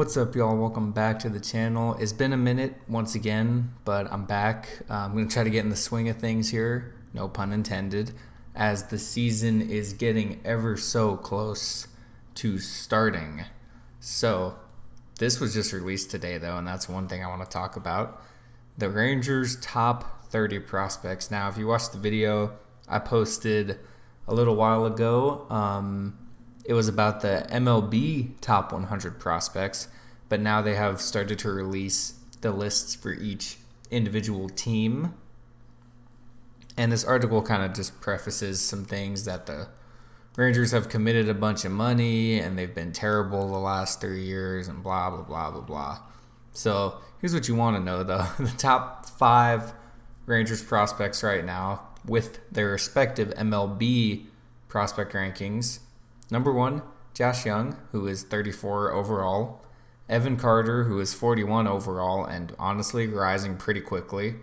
What's up, y'all? Welcome back to the channel. It's been a minute once again, but I'm back. I'm going to try to get in the swing of things here, no pun intended, as the season is getting ever so close to starting. So, this was just released today, though, and that's one thing I want to talk about. The Rangers' top 30 prospects. Now, if you watched the video I posted a little while ago, it was about the MLB top 100 prospects, but now they have started to release the lists for each individual team. And this article kind of just prefaces some things that the Rangers have committed a bunch of money and they've been terrible the last 3 years and blah, blah, blah, blah, blah. So here's what you want to know, though. The top 5 Rangers prospects right now with their respective MLB prospect rankings. Number 1, Josh Young, who is 34 overall. Evan Carter, who is 41 overall and honestly rising pretty quickly.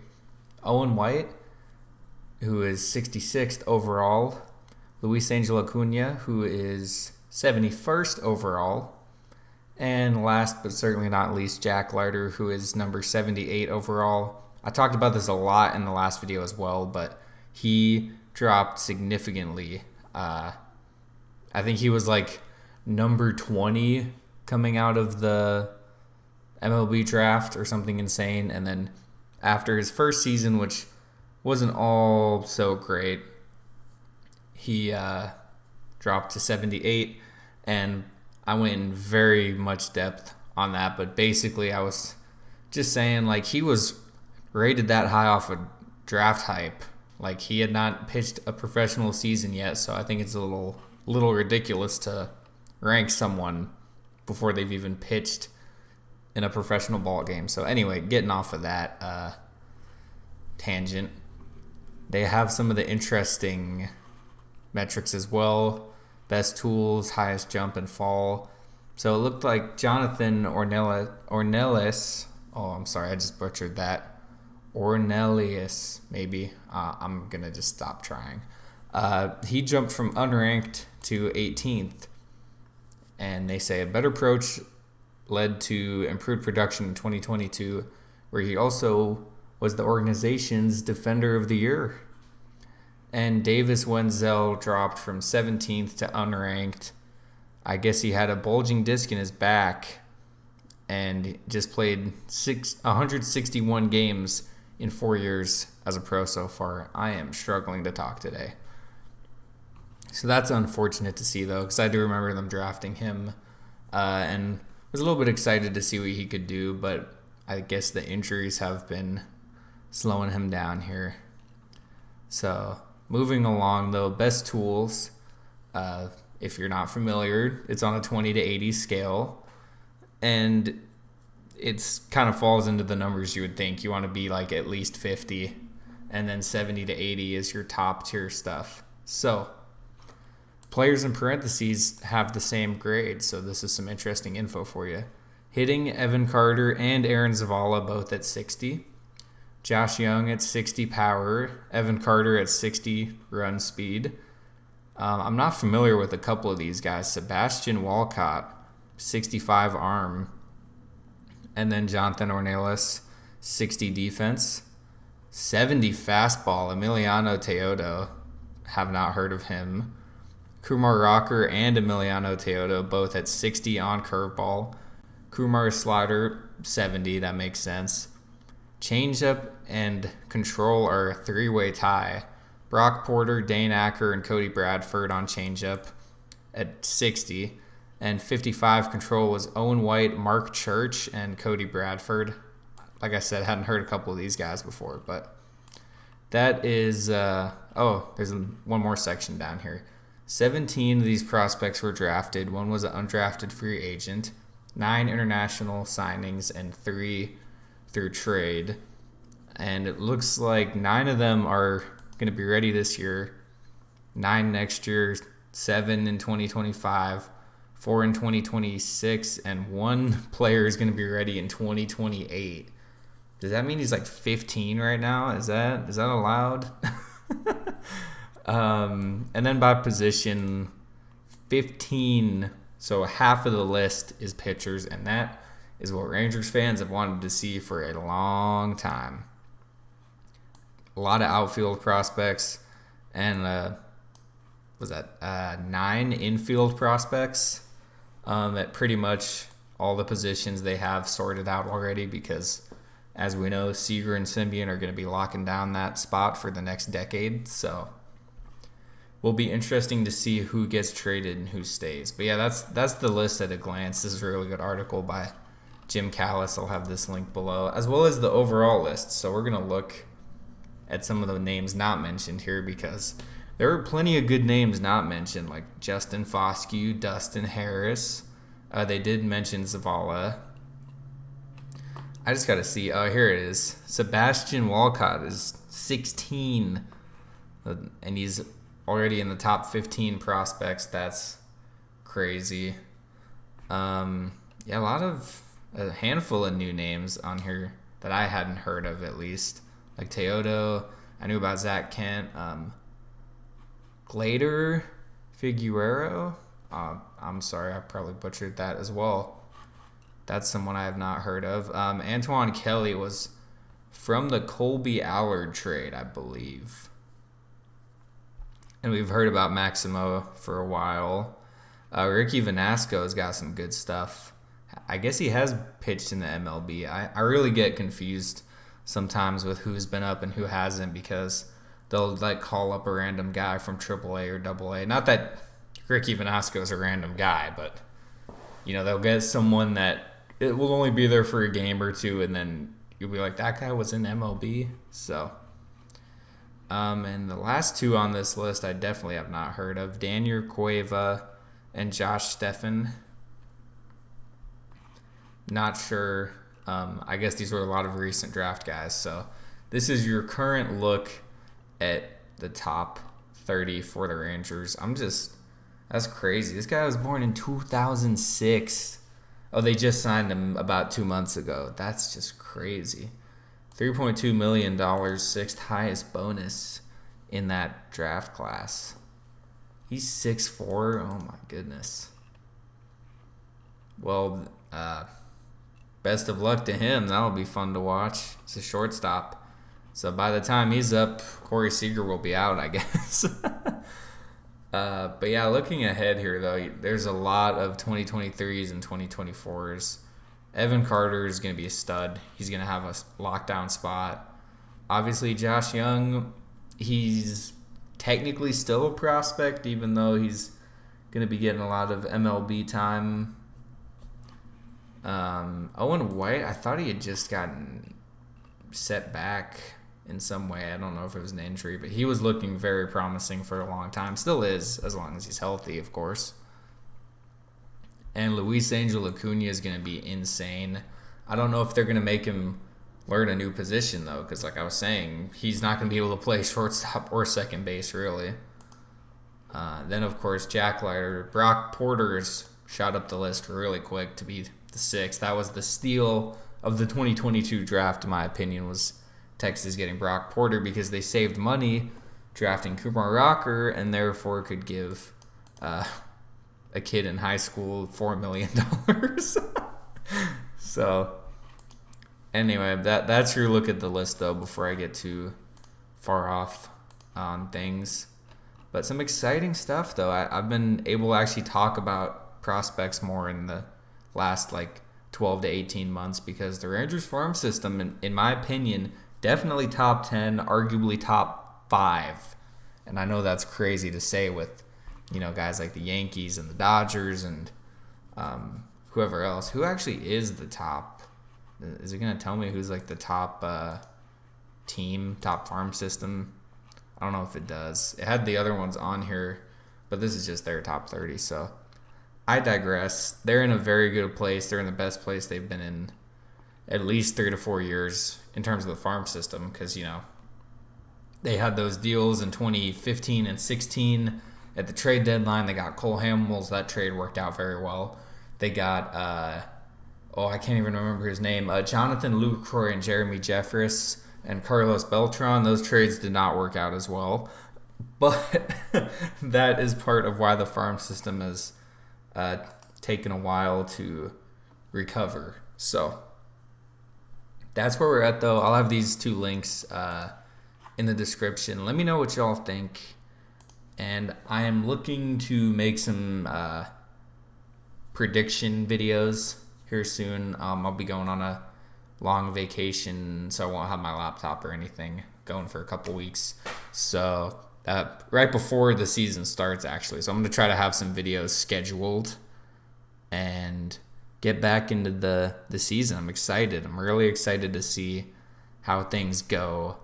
Owen White, who is 66th overall. Luis Angel Acuna, who is 71st overall. And last but certainly not least, Jack Leiter, who is number 78 overall. I talked about this a lot in the last video as well, but he dropped significantly. I think he was like number 20 coming out of the MLB draft or something insane. And then after his first season, which wasn't all so great, he dropped to 78. And I went in very much depth on that. But basically, I was just saying, like, he was rated that high off of draft hype. Like, he had not pitched a professional season yet. So I think it's a little ridiculous to rank someone before they've even pitched in a professional ball game. So anyway, getting off of that tangent, they have some of the interesting metrics as well. Best tools, highest jump and fall. So it looked like Jonathan Ornelas. Oh, I'm sorry, I just butchered that. Ornelius, maybe. I'm going to just stop trying. He jumped from unranked to 18th, and they say a better approach led to improved production in 2022, where he also was the organization's Defender of the Year. And Davis Wenzel dropped from 17th to unranked. I guess he had a bulging disc in his back and just played 161 games in 4 years as a pro so far. I am struggling to talk today. So that's unfortunate to see, though, because I do remember them drafting him and was a little bit excited to see what he could do, but I guess the injuries have been slowing him down here. So moving along, though, best tools, if you're not familiar, it's on a 20 to 80 scale, and it's kind of falls into the numbers you would think. You want to be like at least 50, and then 70 to 80 is your top tier stuff. So players in parentheses have the same grade, so this is some interesting info for you. Hitting, Evan Carter and Aaron Zavala both at 60. Josh Young at 60 power. Evan Carter at 60 run speed. I'm not familiar with a couple of these guys. Sebastian Walcott, 65 arm. And then Jonathan Ornelas, 60 defense. 70 fastball. Emiliano Teodo, have not heard of him. Kumar Rocker and Emiliano Teodo both at 60 on curveball. Kumar slider, 70, that makes sense. Changeup and control are a 3-way tie. Brock Porter, Dane Acker, and Cody Bradford on changeup at 60. And 55 control was Owen White, Mark Church, and Cody Bradford. Like I said, hadn't heard a couple of these guys before, but that is, there's one more section down here. 17 of these prospects were drafted. 1 was an undrafted free agent. 9 international signings and 3 through trade. And it looks like 9 of them are going to be ready this year. 9 next year, 7 in 2025, 4 in 2026, and 1 player is going to be ready in 2028. Does that mean he's like 15 right now? Is that allowed? And then by position, 15. So half of the list is pitchers, and that is what Rangers fans have wanted to see for a long time. A lot of outfield prospects and 9 infield prospects at pretty much all the positions they have sorted out already, because as we know, Seager and Semien are going to be locking down that spot for the next decade. So will be interesting to see who gets traded and who stays. But yeah, that's the list at a glance. This is a really good article by Jim Callis. I'll have this link below, as well as the overall list. So we're going to look at some of the names not mentioned here, because there are plenty of good names not mentioned, like Justin Foscue, Dustin Harris. They did mention Zavala. I just got to see. Oh, here it is. Sebastian Walcott is 16, and he's already in the top 15 prospects. That's crazy. Yeah, a handful of new names on here that I hadn't heard of, at least. Like Teodo. I knew about Zach Kent. Glader Figueroa. I'm sorry, I probably butchered that as well. That's someone I have not heard of. Antoine Kelly was from the Colby Allard trade, I believe. And we've heard about Maximo for a while. Ricky Vanasco's got some good stuff. I guess he has pitched in the MLB. I really get confused sometimes with who's been up and who hasn't, because they'll like call up a random guy from AAA or AA. Not that Ricky Vanasco is a random guy, but they'll get someone that it will only be there for a game or two, and then you'll be like, that guy was in MLB. So, and the last two on this list I definitely have not heard of: Daniel Cueva and Josh Steffen. Not sure. I guess these were a lot of recent draft guys. So this is your current look at the top 30 for the Rangers. That's crazy. This guy was born in 2006. Oh, they just signed him about 2 months ago. That's just crazy. $3.2 million, sixth highest bonus in that draft class. He's 6'4". Oh my goodness. Well, best of luck to him. That'll be fun to watch. It's a shortstop. So by the time he's up, Corey Seager will be out, I guess. But yeah, looking ahead here, though, there's a lot of 2023s and 2024s. Evan Carter is going to be a stud. He's going to have a lockdown spot. Obviously, Josh Young, he's technically still a prospect, even though he's going to be getting a lot of MLB time. Owen White, I thought he had just gotten set back in some way. I don't know if it was an injury, but he was looking very promising for a long time. Still is, as long as he's healthy, of course. And Luis Angel Acuna is going to be insane. I don't know if they're going to make him learn a new position, though, because like I was saying, he's not going to be able to play shortstop or second base, really. Then, of course, Jack Leiter. Brock Porter's shot up the list really quick to be the 6th. That was the steal of the 2022 draft, in my opinion, was Texas getting Brock Porter, because they saved money drafting Kumar Rocker and therefore could give a kid in high school $4 million. So, anyway, that's your look at the list, though, before I get too far off on things. But some exciting stuff, though. I've been able to actually talk about prospects more in the last, 12 to 18 months, because the Rangers farm system, in my opinion, definitely top 10, arguably top 5. And I know that's crazy to say with, guys like the Yankees and the Dodgers and whoever else. Who actually is the top? Is it going to tell me who's the top team, top farm system? I don't know if it does. It had the other ones on here, but this is just their top 30. So I digress. They're in a very good place. They're in the best place they've been in at least 3 to 4 years in terms of the farm system, because, they had those deals in 2015 and 16 at the trade deadline. They got Cole Hamels. That trade worked out very well. They got, I can't even remember his name, Jonathan Lucroy and Jeremy Jeffress and Carlos Beltran. Those trades did not work out as well. But that is part of why the farm system has taken a while to recover. So that's where we're at, though. I'll have these two links in the description. Let me know what y'all think. And I am looking to make some prediction videos here soon. I'll be going on a long vacation, so I won't have my laptop or anything, going for a couple weeks. So right before the season starts, actually. So I'm going to try to have some videos scheduled and get back into the season. I'm excited. I'm really excited to see how things go.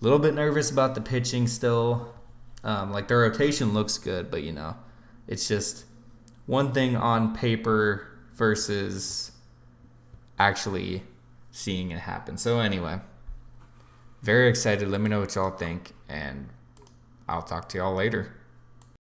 A little bit nervous about the pitching still. Like the rotation looks good, but it's just one thing on paper versus actually seeing it happen. So anyway, very excited. Let me know what y'all think, and I'll talk to y'all later.